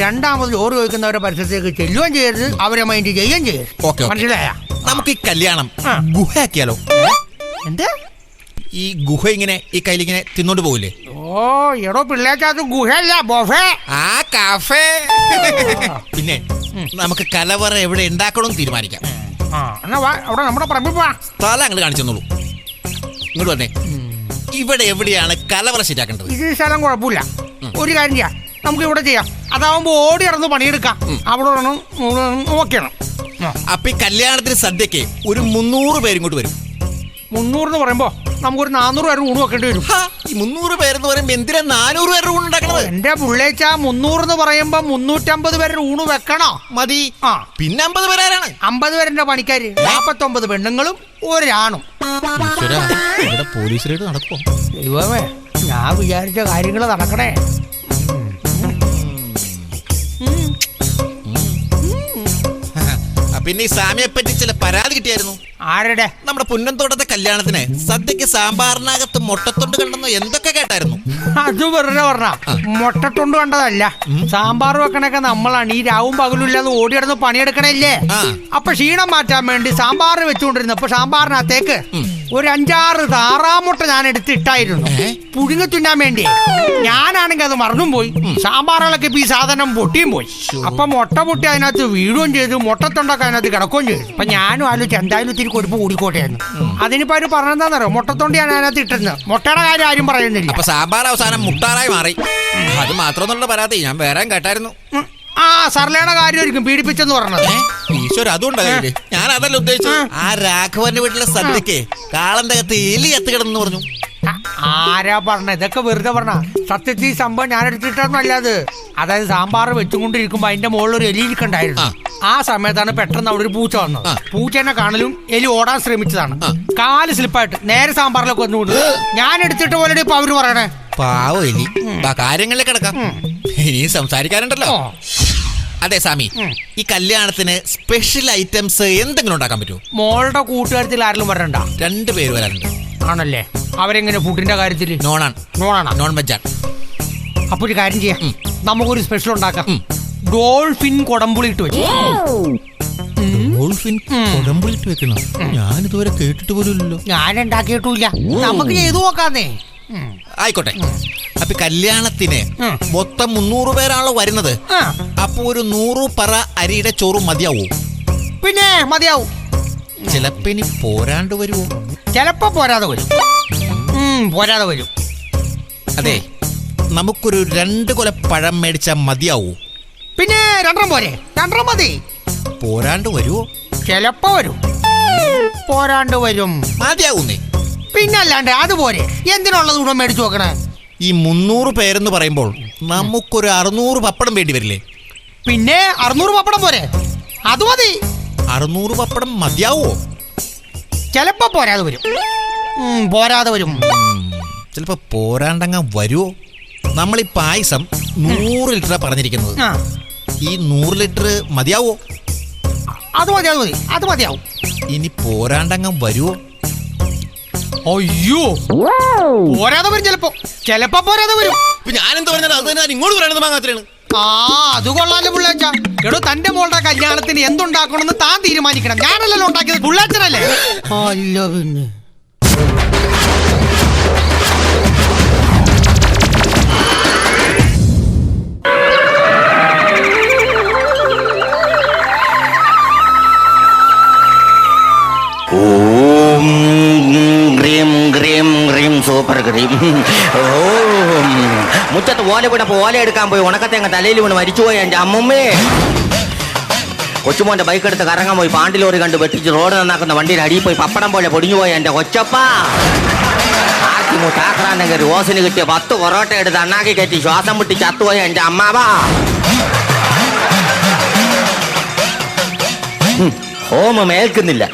രണ്ടാമത് ചോറ് ചോദിക്കുന്നവരുടെ പരിസരത്തേക്ക് ചെല്ലുകയും ചെയ്യരുത്, അവരെ മൈൻഡ് ചെയ്യുകയും ചെയ്യരുത്. മനസ്സിലായ? നമുക്ക് ഈ കല്യാണം ഗുഹയാക്കിയാലോ? എന്ത്? ഈ ഗുഹ ഇങ്ങനെ ഈ കയ്യിലിങ്ങനെ തിന്നോണ്ട് പോകില്ലേ? ഓ എടോ പിള്ളേച്ചത് ഗുഹയല്ല, ബൊഫേ. ആ കാഫേ. പിന്നെ നമുക്ക് കലവറ എവിടെ ഉണ്ടാക്കണമെന്ന് തീരുമാനിക്കാം. എന്നാ വാ, അവിടെ നമ്മുടെ പറമ്പിൽ പോവാ. സ്ഥലം അങ്ങോട്ട് കാണിച്ചു തന്നോളൂ. ഇങ്ങോട്ട് വന്നേ. ഇവിടെ എവിടെയാണ് കലവറ ശരിയാക്കേണ്ടത്? ഇത് സ്ഥലം കുഴപ്പമില്ല. ഒരു കാര്യം ചെയ്യാം, നമുക്ക് ഇവിടെ ചെയ്യാം. അതാവുമ്പോ ഓടി ഇറന്ന് പണിയെടുക്കാം. അവിടെ നോക്കണം. അപ്പൊ ഈ കല്യാണത്തിന് സദ്യക്ക് ഒരു 300 പേര് ഇങ്ങോട്ട് വരും. 300 എന്ന് പറയുമ്പോ നമുക്കൊരു 400 പേര് ഊണ് വെക്കേണ്ടി വരും. ഈ 300 പേരെന്ന് പറയുമ്പോ എന്തിനാ 400 പേരുടെ ഊണ് ഉണ്ടാക്കണത്? എന്റെ പുള്ളേച്ച 300 എന്ന് പറയുമ്പോ 350 പേരുടെ ഊണ് വെക്കണോ? മതി. പിന്നെ 50 പേരാരാണ്? 50 പേരുടെ പണിക്കാര്, 49 പെണ്ണുങ്ങളും ഒരാണും. പോലീസ് റെയ്ഡ് നടക്കുമോ? ദൈവമേ, ഞാൻ വിചാരിച്ച കാര്യങ്ങൾ നടക്കണേ. പിന്നെ ഈ സാമിയെ പറ്റി ചില പരാതി കിട്ടിയായിരുന്നു. ആരുടെ? നമ്മുടെ പുന്നന്തോട്ടത്തെ കല്യാണത്തിന് സദ്യക്ക് സാമ്പാറിനകത്ത് മുട്ടത്തൊണ്ട് കണ്ടെന്നോ എന്തൊക്കെ കേട്ടായിരുന്നു. അത് വെറുതെ പറഞ്ഞ മുട്ടത്തൊണ്ട് കണ്ടതല്ല. സാമ്പാർ വെക്കണൊക്കെ നമ്മളാണ്. ഈ രാവും പകലും ഇല്ലാതെ ഓടിയിടന്ന് പണിയെടുക്കണല്ലേ. അപ്പൊ ക്ഷീണം മാറ്റാൻ വേണ്ടി സാമ്പാർ വെച്ചുകൊണ്ടിരുന്നപ്പോ സാമ്പാറിനകത്തേക്ക് ഒരു 5-6 താറാമുട്ട ഞാൻ എടുത്തിട്ടായിരുന്നു പുഴുങ്ങി തിന്നാൻ വേണ്ടി. ഞാനാണെങ്കിൽ അത് മറന്നും പോയി. സാമ്പാറുകളൊക്കെ ഇപ്പൊ ഈ സാധനം പൊട്ടിയും പോയി. അപ്പൊ മുട്ട പൊട്ടി അതിനകത്ത് വീഴുകയും ചെയ്തു, മുട്ടത്തൊണ്ടൊക്കെ അതിനകത്ത് കിടക്കുകയും ചെയ്തു. അപ്പൊ ഞാനും ആലോചിച്ച് എന്തായാലും ഇത്തിരി കൊഴുപ്പ് കൂടിക്കോട്ടെയായിരുന്നു. അതിനിപ്പോ അവര് പറഞ്ഞെന്താന്നറിയോ, മുട്ടത്തൊണ്ട് ഞാൻ അതിനകത്ത് ഇട്ടിരുന്നത്. മുട്ടയുടെ കാര്യം ആരും പറയുന്നില്ല. അപ്പൊ സാമ്പാർ അവസാനം മുട്ടാറായി മാറി. അത് മാത്രമെന്നുള്ള പരാതി ഞാൻ വേറെ കേട്ടായിരുന്നു. ആ സർലയുടെ കാര്യമായിരിക്കും പീഡിപ്പിച്ചെന്ന് പറഞ്ഞത്. ഈശ്വര, അതുകൊണ്ടല്ലേ ഞാൻ അതല്ല ഉദ്ദേശിച്ചത്. ആ രാഘവന്റെ വീട്ടിലെ സദ്യക്ക് കാളന്റെ അകത്ത് എലി എത്തുകിടന്നു പറഞ്ഞു. ആരാ പറഞ്ഞ? ഇതൊക്കെ വെറുതെ പറഞ്ഞ. സത്യത്തിൽ സംഭവം ഞാൻ എടുത്തിട്ടൊന്നല്ലാത്. അതായത് സാമ്പാർ വെച്ചുകൊണ്ടിരിക്കുമ്പോ അതിന്റെ മുകളിൽ ഒരു എലി ഇരിക്കണ്ടായിരുന്നു. ആ സമയത്താണ് പെട്ടെന്ന് അവിടെ ഒരു പൂച്ച വന്നത്. പൂച്ചേനെ കാണലും എലി ഓടാൻ ശ്രമിച്ചതാണ്. കാല് സ്ലിപ്പായിട്ട് നേരെ സാമ്പാറിലേക്ക് വന്നുകൊണ്ട് ഞാൻ എടുത്തിട്ട് പോലെ ഇപ്പൊ അവര് പറയണേ. പാവം എലി. കാര്യങ്ങളിലേക്ക് കിടക്കാം. ഇനി സംസാരിക്കാനുണ്ടല്ലോ. അതെ സാമി, ഈ കല്യാണത്തിന് സ്പെഷ്യൽ ഐറ്റംസ് എന്തെങ്കിലും ഉണ്ടാക്കാൻ പറ്റുമോ? മോളുടെ കൂട്ടുകാരത്തിൽ ആരെങ്കിലും വരണ്ട? 2 പേര് വരാനുണ്ട്. ആണല്ലേ? അവരെങ്ങനെ ഫുഡിന്റെ കാര്യത്തില്? നോൺ വെജാണ്. അപ്പൊ ഒരു കാര്യം ചെയ്യാം, നമുക്കൊരു സ്പെഷ്യൽ ഉണ്ടാക്കാം. ഡോൾഫിൻ കൊടമ്പുളിയിട്ട് വെച്ചു. ഡോൾഫിൻ കൊടമ്പുളിയിട്ട് വെക്കണം? ഞാനിതുവരെ കേട്ടിട്ട് പോലുമില്ലല്ലോ. ഞാൻ ഉണ്ടാക്കിയിട്ടില്ല. നമുക്ക് ചെയ്തു നോക്കാന്നേ. ആയിക്കോട്ടെ. അപ്പൊ കല്യാണത്തിന് മൊത്തം 300 പേരാണല്ലോ വരുന്നത്. അപ്പൊ ഒരു 100 പറ അരിയുടെ ചോറ് മതിയാവൂ? പിന്നെ മതിയാവും. ചിലപ്പോ ഇനി പോരാണ്ട് വരുമോ? ചിലപ്പോ പോരാതെ വരും. പോരാതെ വരും. അതെ, നമുക്കൊരു 2 കൊല പഴം മേടിച്ചാ മതിയാവൂ? പിന്നെ 2 പോരെ? 2 മതി. പോരാണ്ട് വരുമോ? ചിലപ്പോ വരും. പോരാണ്ട് വരും. മതിയാവുന്നേ. പിന്നല്ലാണ്ട് അതുപോലെ എന്തിനുള്ളത് ഗുണം മേടിച്ചു നോക്കണേ? ഈ 300 പേരെന്ന് പറയുമ്പോൾ നമുക്കൊരു 600 പപ്പടം വേണ്ടി വരില്ലേ? പിന്നെ 600 പപ്പടം പോരെ? അത് മതി. 600 പപ്പടം മതിയാവോ? ചിലപ്പോ പോരാതെ വരും. പോരാതെ വരും. ചിലപ്പോ പോരാണ്ടങ്ങ വരുമോ? നമ്മൾ ഈ പായസം 100 ലിറ്ററാ പറഞ്ഞിരിക്കുന്നത്. ഈ 100 ലിറ്റർ മതിയാവോ? അത് മതി, അത് മതി, അത് മതിയാവും. ഇനി പോരാണ്ടങ്ങ വരുമോ? അയ്യോ, പോരാതെ വരും. ചിലപ്പോ പോരാതെ വരും. ഞാനെന്ത് പറഞ്ഞാലും അത് തന്നെ ഇങ്ങോട്ട് പറയണത് മാത്രമാണ്. അത് കൊള്ളാലോ പിള്ളേച്ച. എടോ, തന്റെ മോളുടെ കല്യാണത്തിന് എന്തുണ്ടാക്കണമെന്ന് താൻ തീരുമാനിക്കണം. ഞാനല്ലല്ലോ ഉണ്ടാക്കിയത്, പിള്ളേച്ചനല്ലേ? അല്ല പിന്നെ. Super cream. മുറ്റത്ത് ഓല വീണപ്പോ ഓല എടുക്കാൻ പോയി ഉണക്കത്തേങ്ങ തലയിൽ വീണ് മരിച്ചുപോയി എൻ്റെ അമ്മമ്മേ. കൊച്ചുമോന്റെ ബൈക്ക് എടുത്ത് കറങ്ങാൻ പോയി പാണ്ടി ലോറി കണ്ട് വെട്ടിച്ച് റോഡ് നന്നാക്കുന്ന വണ്ടിയുടെ അടിയിൽ പോയി പപ്പടം പോലെ പൊടിഞ്ഞുപോയി എൻ്റെ കൊച്ചപ്പ. ആക്രാണ്ടെങ്കിൽ റോസിന് കിട്ടിയ 10 പൊറോട്ട എടുത്ത് അണ്ണാക്കി കയറ്റി ശ്വാസം മുട്ടി ചത്തുപോയി എൻ്റെ അമ്മാവ. ഹോമം ഏൽക്കുന്നില്ല.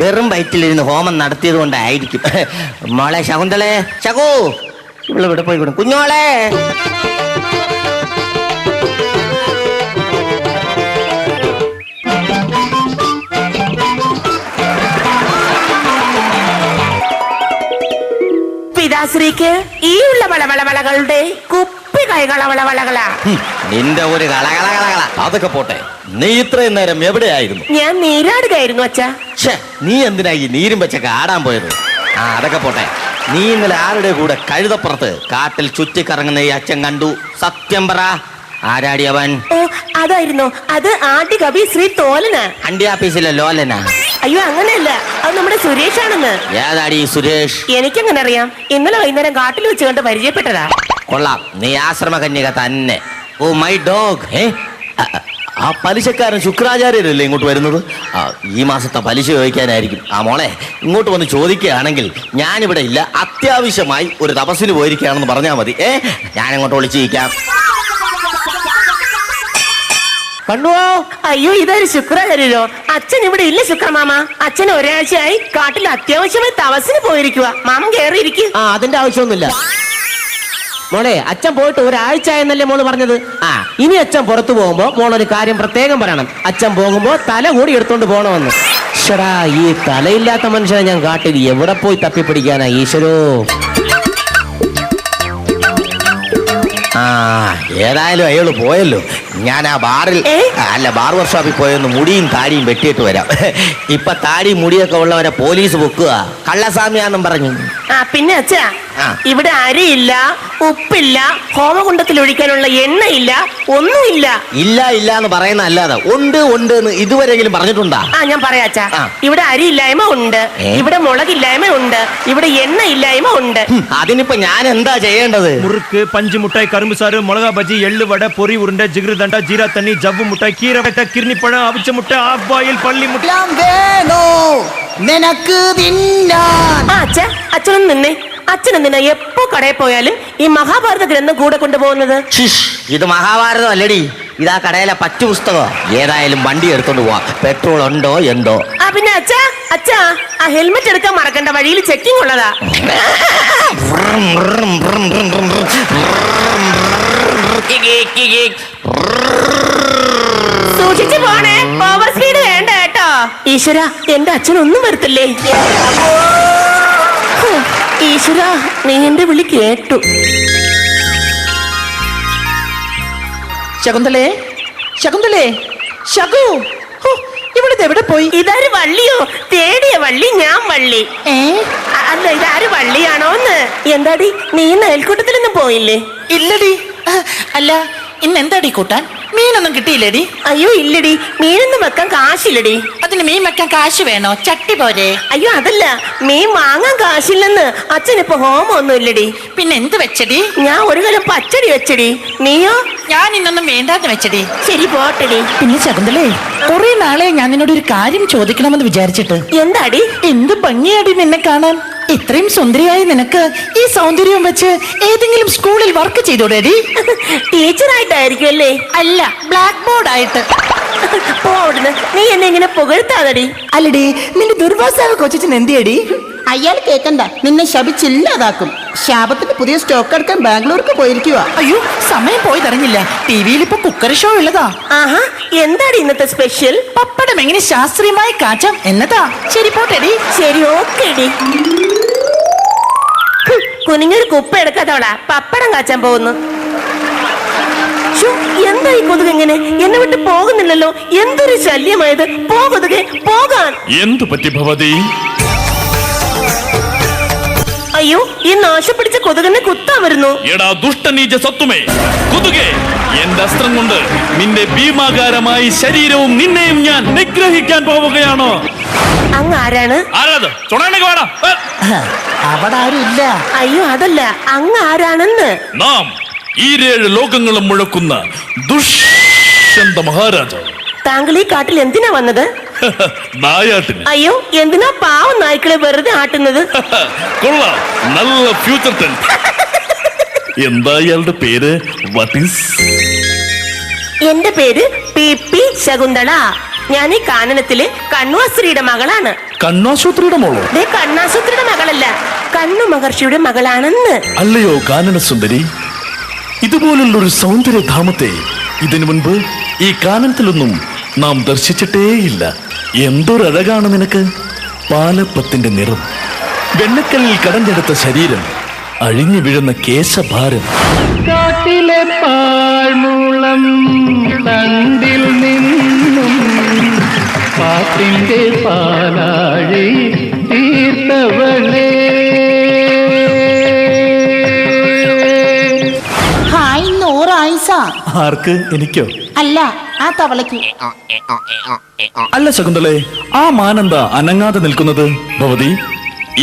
വെറും വയറ്റിലിരുന്ന് ഹോമം നടത്തിയത് കൊണ്ടായിരിക്കും. മോളെ ശകുന്തളെ, ശകു ഇവിടെ പോയി വിടും. കുഞ്ഞോളെ, പിതാശ്രീക്ക് ഈ ഉള്ള വളവളവളകളുടെ കുപ്പി കൈകളവളവളകള. നിന്റെ ഒരു കളകളകളകള അതൊക്കെ പോട്ടെ. നീ ഇത്രയും നേരം എവിടെയായിരുന്നു? ഞാൻ നീരാടുകയായിരുന്നു അച്ഛാ. ഛേ, നീ എന്തിനാ ഈ നീരും വെച്ചൊക്കെ ആടാൻ പോയത്? ആ അതൊക്കെ പോട്ടെ. നീ ഇന്നലെ ആരുടെ കൂടെ കഴുതപ്പുറത്ത് കാട്ടിൽ ചുറ്റിക്കറങ്ങുന്ന ഈ അച്ഛൻ കണ്ടു? സത്യം പറ, ആരാടി അവൻ? ഓ, അതായിരുന്നു. അത് ആദ്യ കവി ശ്രീ തോലനാ. അണ്ടി ആഫീസിലെ ലോലനാ? അയ്യോ, അങ്ങനെയല്ല, അത് നമ്മുടെ സുരേഷാണെന്ന്. ഏതാടി ഈ സുരേഷ്? എനിക്കെങ്ങനെ അറിയാം? ഇന്നലെ വൈകുന്നേരം കാട്ടിൽ വെച്ച് കണ്ട് പരിചയപ്പെട്ടതാ. കൊള്ളാം, നീ ആശ്രമ കന്യക തന്നെ. Oh my dog. ആ പലിശക്കാരൻ ശുക്രാചാര്യരല്ലേ ഇങ്ങോട്ട് വരുന്നത്? ഈ മാസത്തെ പലിശ ചോദിക്കാനായിരിക്കും. ആ മോളെ, ഇങ്ങോട്ട് വന്ന് ചോദിക്കുകയാണെങ്കിൽ ഞാനിവിടെ ഇല്ല, അത്യാവശ്യമായി ഒരു തപസ്സിന് പോയിരിക്കുകയാണെന്ന് പറഞ്ഞാൽ മതി. ഞാൻ അങ്ങോട്ട് വിളിച്ചിരിക്കാം. കണ്ണുവോ? അയ്യോ, ഇതൊരു ശുക്രാചാര്യരോ? അച്ഛൻ ഇവിടെ ഇല്ല ശുക്രമാമ. അച്ഛൻ ഒരാഴ്ചയായി കാട്ടിൽ അത്യാവശ്യമായി തപസ്സിന് പോയിരിക്കുക. മാമൻ കയറിയിരിക്കും. അതിന്റെ ആവശ്യമൊന്നുമില്ല മോളെ. അച്ഛൻ പോയിട്ട് ഒരാഴ്ച എന്നല്ലേ മോള് പറഞ്ഞത്? ഇനി അച്ഛൻ പുറത്തു പോകുമ്പോ മോളൊരു കാര്യം പ്രത്യേകം പറയണം. അച്ഛൻ പോകുമ്പോ തല കൂടി എടുത്തോണ്ട് പോണമെന്ന്. ഈശ്വരാ, ഈ തലയില്ലാത്ത മനുഷ്യനെ ഞാൻ കാട്ടിൽ എവിടെ പോയി തപ്പിപ്പിടിക്കാനാ ഈശ്വരോ. ഏതായാലും അയാള് പോയല്ലോ. ഞാൻ ആ ബാറിൽ അല്ല ബാർ വർക്ക്ഷോപ്പിൽ പോയൊന്ന് മുടിയും താടിയും വെട്ടിയിട്ട് വരാം. ഇപ്പൊ താടിയും മുടിയൊക്കെ ഉള്ളവരെ പോലീസ് പൊക്കുക, കള്ളസ്വാമിയാന്നും പറഞ്ഞു. പിന്നെ അച്ഛാ, ഇവിടെ അരിയില്ല, ഉപ്പില്ല, ഹോമകുണ്ടത്തിൽ ഒഴിക്കാനുള്ള എണ്ണയില്ല, ഒന്നുമില്ല. ഇല്ല ഇല്ല എന്ന് പറയുന്ന അല്ലാതെ ഉണ്ട് ഉണ്ട് എന്ന് ഇതുവരെയെങ്കിലും പറഞ്ഞിട്ടുണ്ടാ? ഞാൻ പറയാ അച്ഛാ, ഇവിടെ അരിയില്ലായ്മ ഉണ്ട്, ഇവിടെ മുളകില്ലായ്മ ഉണ്ട്, ഇവിടെ എണ്ണ ഇല്ലായ്മ ഉണ്ട്. അതിനിപ്പോ ഞാൻ എന്താ ചെയ്യേണ്ടത്? முறுக்கு, பஞ்சு மிட்டாய், கரும்பு சாறு, மிளகா பஜ்ஜி, எள்ளு வடை, பொரி உருண்டை, ஜிகிரு தண்டா, ஜீரா தண்ணி, ஜவ்வு மிட்டாய், கீரை வட்டை, கிர்னி பழம், அவிச்ச முட்டை, ஆஃப் பாயில், பள்ளி முட்டை. അച്ഛനൊന്നും നിന്നേ. അച്ഛൻ എന്തിനാ എപ്പോ കടയിൽ പോയാലും ഈ മഹാഭാരത ഗ്രന്ഥം കൂടെ കൊണ്ടുപോകുന്നത്? ഇത് മഹാഭാരതം അല്ലടി, ഇതാ കടയിലെ പറ്റു പുസ്തകം. ഏതായാലും വണ്ടി എടുത്തോണ്ട് പോവാ. പെട്രോൾ ഉണ്ടോ എന്തോ. പിന്നെ അച്ഛാ ആ ഹെൽമെറ്റ് എടുക്കാൻ മറക്കണ്ട, വഴിയിൽ ചെക്കിംഗ് ഉള്ളതാ. സൂക്ഷിച്ചു പോണേ, ഓവർ സ്പീഡ് വേണ്ട കേട്ടോ. ഈശ്വര, എന്റെ അച്ഛനൊന്നും വരത്തില്ലേ? ഈശ്വര, നീ എന്റെ വിളി കേട്ടു. ശകുന്തളേ, ശകുന്തളേ, ശകു, ഇവിടുത്തെ എവിടെ പോയി? ഇതാര് വള്ളിയോ? തേടിയ വള്ളി, ഞാൻ വള്ളി. അല്ല, ഇതാര് വള്ളിയാണോന്ന്. എന്താടി, നീ അയൽക്കൂട്ടത്തിലൊന്നും പോയില്ലേ? ഇല്ലടി. അല്ല, ഇന്ന് എന്താടി കൂട്ടാൻ? മീനൊന്നും കിട്ടിയില്ലടി. അയ്യോ ഇല്ലടി, മീനൊന്നും വെക്കാൻ കാശില്ലടി. അതിന് മീൻ വെക്കാൻ കാശ് വേണോ? ചട്ടി പോരെ? അയ്യോ അതല്ല, മീൻ വാങ്ങാൻ കാശില്ലെന്ന്. അച്ഛനിപ്പോ ഹോമം ഒന്നും ഇല്ലടി. പിന്നെ എന്ത് വെച്ചടി? ഞാൻ ഒരു കലം പച്ചടി വെച്ചടി. നീയോ? ഞാൻ ഇന്നൊന്നും വേണ്ടാന്ന് വെച്ചടി. ശരി, പോട്ടടി. പിന്നെ ശകുന്തളേ, കുറെ നാളെ ഞാൻ നിന്നോട് ഒരു കാര്യം ചോദിക്കണമെന്ന് വിചാരിച്ചിട്ട്. എന്താടി? എന്ത് ഭംഗിയാടി നിന്നെ കാണാൻ. ഇത്രയും സുന്ദരിയായി നിനക്ക് ഈ സൗന്ദര്യം വെച്ച് ഏതെങ്കിലും സ്കൂളിൽ വർക്ക് ചെയ്തോടേടി? ടീച്ചറായിട്ടായിരിക്കും അല്ലേ? അല്ല, ബ്ലാക്ക് ബോർഡ് ആയിട്ട്. പോടുന്ന്, നീ എന്നെ ഇങ്ങനെ പുകഴ്ത്താതടി. അല്ലടി, നിന്റെ ദുർവാസാവ് കൊച്ചൻ എന്തിയടി? അയാൾ കേക്കണ്ട, നിന്നെ ശപിച്ചില്ലാതാക്കും. ശാപത്തിന്റെ പുതിയ സ്റ്റോക്ക് എടുക്കാൻ ബാംഗ്ലൂർക്ക് പോയിരിക്കുക. അയ്യോ, സമയം പോയി തടഞ്ഞില്ല. ടിവിയിൽ ഇപ്പൊ കുക്കറി ഷോ ഉള്ളതാ. ആഹാ, എന്താണ് ഇന്നത്തെ സ്പെഷ്യൽ? പപ്പടം എങ്ങനെ ശാസ്ത്രീയമായി കാച്ചാം എന്നതാ. ശരി, പോട്ടെടി. ശരി, ഓക്കേടി. കുനിഞ്ഞൊരു കുപ്പ എടുക്കാത്തവളാ പപ്പടം കാച്ചാൻ പോകുന്നു. എന്താ ഈ കൊതുക് ഇങ്ങനെ എന്നെ വിട്ട് പോകുന്നില്ലല്ലോ? എന്തൊരു ശല്യമായത്. കൊതുകെ, പോകാൻ. എന്തു പറ്റി ഭവതി? അയ്യോ, ഈ നാശം പിടിച്ച കൊതുകനെ കുത്താൻ വരുന്നു. എടാ ദുഷ്ടനീച സത്വമേ, കൊതുകേ, എന്റെ അസ്ത്രം കൊണ്ട് നിന്റെ ഭീമാകാരമായി ശരീരവും നിന്നെയും ഞാൻ നിഗ്രഹിക്കാൻ പോവുകയാണോ? അങ്ങ് ആരാണ്? ആരാത്? ചുണാനൊക്കെ വേണം. അവിടെ ആരും ഇല്ല. അയ്യോ അതല്ല, അങ്ങ് ആരാണെന്ന്. നാം ഈ 7 ലോകങ്ങളും മുഴക്കുന്ന ദുഷ്യന്ത മഹാരാജാവ്. താങ്കൾ ഈ കാട്ടിൽ എന്തിനാ വന്നത്? നായാട്ടിന്. അയ്യോ, എന്തിനാ പാവം നായ്ക്കളെ വെറുതെ ആട്ടുന്നത്? കൊള്ളാം, നല്ല ഫ്യൂച്ചർ ടെൻസ്. എന്താ ഇയാളുടെ പേര്? What is? എന്റെ പേര് പി ശകുന്തള. ഞാൻ ഈ കാനനത്തിലെ കണ്വാശ്രീയുടെ മകളാണ്. കണ്ണാശുപത്രിയുടെ മോളോ? കണ്ണാശുപത്രിയുടെ മകളല്ല, കണ്ണു മഹർഷിയുടെ മകളാണെന്ന്. അല്ലയോ കാനന സുന്ദരി, ഇതുപോലുള്ളൊരു സൗന്ദര്യധാമത്തെ ഇതിനു മുൻപ് ഈ കാനനത്തിലൊന്നും നാം ദർശിച്ചിട്ടേയില്ല. എന്തൊരഴകാണ് നിനക്ക്. പാലപ്പത്തിന്റെ നിറം, വെണ്ണക്കല്ലിൽ കടഞ്ഞെടുത്ത ശരീരം, അഴിഞ്ഞു വീഴുന്ന കേശഭാരം. കാട്ടിലെ പാഴ്മൂളം തണ്ടിൽ നിന്നും പാട്ടിന്റെ പാലാഴി തീർത്തവളേ. ഹായ് 100 ആയിസ. ആർക്ക്? എനിക്കോ? അല്ല, ആ തവളയ്ക്ക്. അല്ല ശകുന്തളെ, ആ മാനെന്താ അനങ്ങാതെ നിൽക്കുന്നത്? ഭവതി,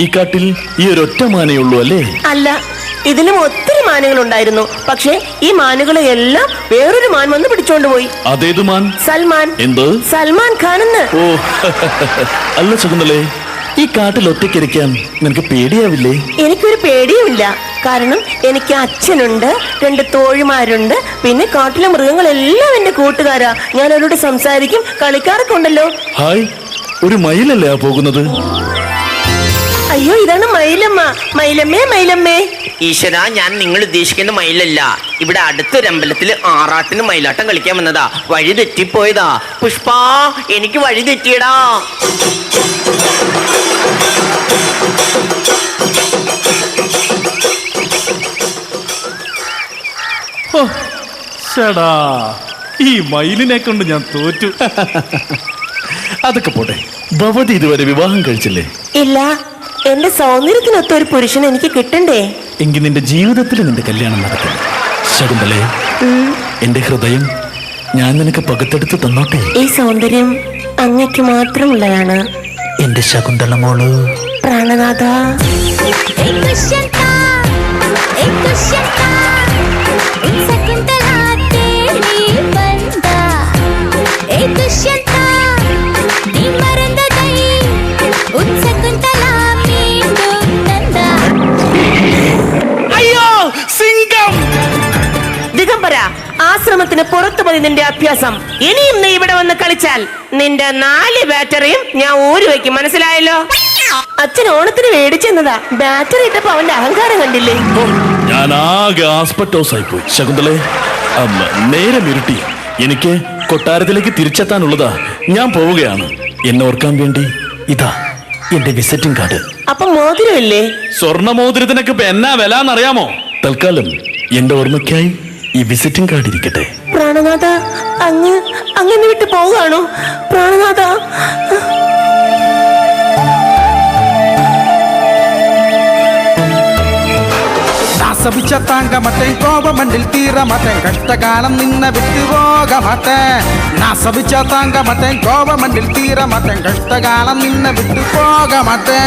ഈ കാട്ടിൽ ഈ ഒരൊറ്റ മാനേ ഉള്ളൂ അല്ലേ? അല്ല, ഇതിലും ഒത്തിരി മാനുകൾ ഉണ്ടായിരുന്നു. പക്ഷേ ഈ മാനുകളെ എല്ലാം വേറൊരു മാൻ വന്ന് പിടിച്ചോണ്ട് പോയി. അതേതു മാൻ? സൽമാൻ. എന്ത്? സൽമാൻ ഖാൻ എന്ന്. ഓ അല്ല ശകുന്തളെ, ഈ കാട്ടിൽ ഒറ്റയ്ക്കിരിക്കാൻ നിനക്ക് പേടിയാവില്ലേ? എനിക്കൊരു പേടിയുമില്ല. കാരണം എനിക്ക് അച്ഛനുണ്ട്, 2 തോഴിമാരുണ്ട്, പിന്നെ കാട്ടിലെ മൃഗങ്ങളെല്ലാം എന്റെ കൂട്ടുകാരാ. ഞാൻ അവരോട് സംസാരിക്കും, കളിക്കാറൊക്കെ ഉണ്ടല്ലോ. ഹായ്, ഒരു മയിലല്ലേ ആ പോകുന്നത്? അയ്യോ, ഇതാണ് മയിലമ്മ. മയിലമ്മേ, മയിലമ്മേ. ഈശ്വര, ഞാൻ നിങ്ങൾ ഉദ്ദേശിക്കുന്ന മയിലല്ല. ഇവിടെ അടുത്തൊരു അമ്പലത്തില് ആറാട്ടിന് മയിലാട്ടം കളിക്കാൻ വന്നതാ. വഴി തെറ്റിപ്പോയതാ. പുഷ്പ, എനിക്ക് വഴി തെറ്റിയടാ. ഷടാ, ഈ മയിലിനെ കൊണ്ട് ഞാൻ തോറ്റു. അതൊക്കെ പോട്ടെ, ഭവതി ഇതുവരെ വിവാഹം കഴിച്ചില്ലേ? ഇല്ല, എന്റെ സൗന്ദര്യത്തിനൊത്ത ഒരു പുരുഷൻ എനിക്ക് കിട്ടണ്ടേ? എങ്കിൽ നിന്റെ ജീവിതത്തിൽ നിന്റെ കല്യാണം നടക്കും. ശകുന്തളെ, എന്റെ ഹൃദയം ഞാൻ നിനക്ക് പകുത്തെടുത്ത് തന്നോട്ടെ. ഈ സൗന്ദര്യം അങ്ങയ്ക്ക് മാത്രമുള്ളതാണ്. എന്റെ ശകുന്തള മോള്. പ്രാണനാഥ. അയ്യോ, സിംഹം! ദിഗംബര, ആശ്രമത്തിന് പുറത്തു പോയി നിന്റെ അഭ്യാസം. ഇനിയും നീ ഇവിടെ വന്ന് കളിച്ചാൽ നിന്റെ 4 ബാറ്ററിയും ഞാൻ ഊരി വയ്ക്കും. മനസ്സിലായല്ലോ? അച്ഛൻ ഓണത്തിന് മേടിച്ചെന്നതാ. ബാറ്ററി ഇട്ടപ്പോ അവന്റെ അഹങ്കാരം കണ്ടില്ലേ? ഞാൻ ആകെ ആസ്പെറ്റോസ് ആയി പോയി. ശകുന്തളെ, നേരം ഇരുട്ടി. എനിക്ക് കൊട്ടാരത്തിലേക്ക് തിരിച്ചെത്താനുള്ളതാ. ഞാൻ പോവുകയാണ്. എന്നെ ഓർക്കാൻ വേണ്ടി ഇതാ എന്റെ വിസിറ്റിംഗ് കാർഡ്. അപ്പൊ മോതിരമില്ലേ? സ്വർണ്ണ മോതിരത്തിനൊക്കെ ഇപ്പൊ എന്നാ വില എന്നറിയാമോ? തൽക്കാലം എന്റെ ഓർമ്മയ്ക്കായി ഈ വിസിറ്റിംഗ് കാർഡ് ഇരിക്കട്ടെ. പ്രാണനാഥ, അങ്ങനെ വിട്ട് പോവുകയാണോ? പ്രാണനാഥ. നാസപിച്ച താങ്കമട്ടെ, കോപമണ്ടിൽ തീരമട്ടെ, കഷ്ടകാലം നിന്നെ വിട്ടുപോകമട്ടെ. നാസപിച്ച താങ്കമട്ടെ, കോപമണ്ടിൽ തീരമട്ടെ, കഷ്ടകാലം നിന്നെ വിട്ടുപോകമട്ടെ.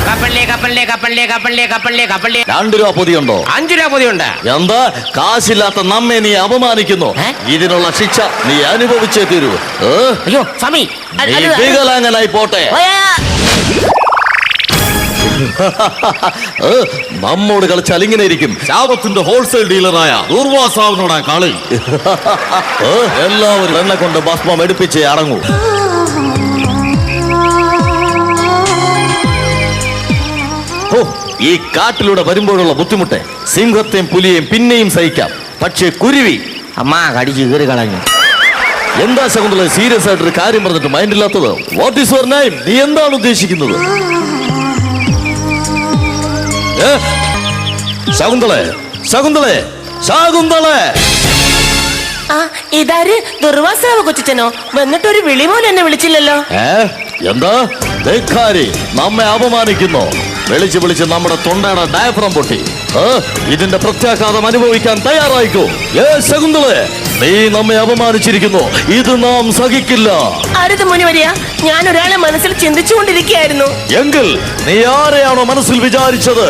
കപ്പലിലെ കപ്പലിലെ കപ്പലിലെ കപ്പലിലെ കപ്പലിലെ കപ്പലിലെ 2 രൂപ പൊതിയുണ്ടോ? 5 രൂപ പൊതിയുണ്ട്. എന്താ? കാശില്ലാത്ത നമ്മെ നീ അപമാനിക്കുന്നു. ഇതിനുള്ള ശിക്ഷ നീ അനുഭവിച്ചേ തീരൂ. അയ്യോ സ്വാമി, നീ വികലാംഗനായി പോട്ടെ. നമ്മോട് കളിച്ചാൽ ഇങ്ങനെ ഇരിക്കും. ശാപത്തിന്റെ ഹോൾസെയിൽ ഡീലറായ ദുർവാസാവിനോടാ കളി. എല്ലാവരും എന്നെ കൊണ്ട് ഭസ്മം എടുപ്പിച്ചേ അടങ്ങൂ. ഈ കാട്ടിലൂടെ വരുമ്പോഴുള്ള ബുദ്ധിമുട്ട് സിംഹത്തെയും പുലിയെയും പിന്നെയും സഹിക്കാം. പക്ഷേ കുരുവി അമ്മ കടിച്ച് കീറി കളഞ്ഞു. എന്താ ശകുന്തള സീരിയസ് ആയിട്ടൊരു കാര്യം പറഞ്ഞിട്ട് മൈൻഡില്ലാത്തത്? What is your name? നീ എന്താണ് ഉദ്ദേശിക്കുന്നത്? ശകുന്തളെ, ശകുന്തളെ, ശകുന്തളെ! ഇതാര്? ദുർവാസാവ് കൊച്ചനോ? വന്നിട്ടൊരു വിളി പോലും എന്നെ വിളിച്ചില്ലല്ലോ. എന്താ ധിക്കാരി, നമ്മെ അപമാനിക്കുന്നു? വിളിച്ച് വിളിച്ച് നമ്മുടെ തൊണ്ടയുടെ ഡയഫ്രം പൊട്ടി. ഇതിന്റെ പ്രത്യാഘാതം അനുഭവിക്കാൻ തയ്യാറായിക്കോ. ശകുന്തളെ, നീ നമ്മെ അപമാനിച്ചിരിക്കുന്നു. ഇത് നാം സഹിക്കില്ല. അരുത് മുനിവരിയ, ഞാൻ ഒരാളെ മനസ്സിൽ ചിന്തിച്ചുകൊണ്ടിരിക്കുകയായിരുന്നു. എങ്കിൽ നീ ആരെയാണോ മനസ്സിൽ വിചാരിച്ചത്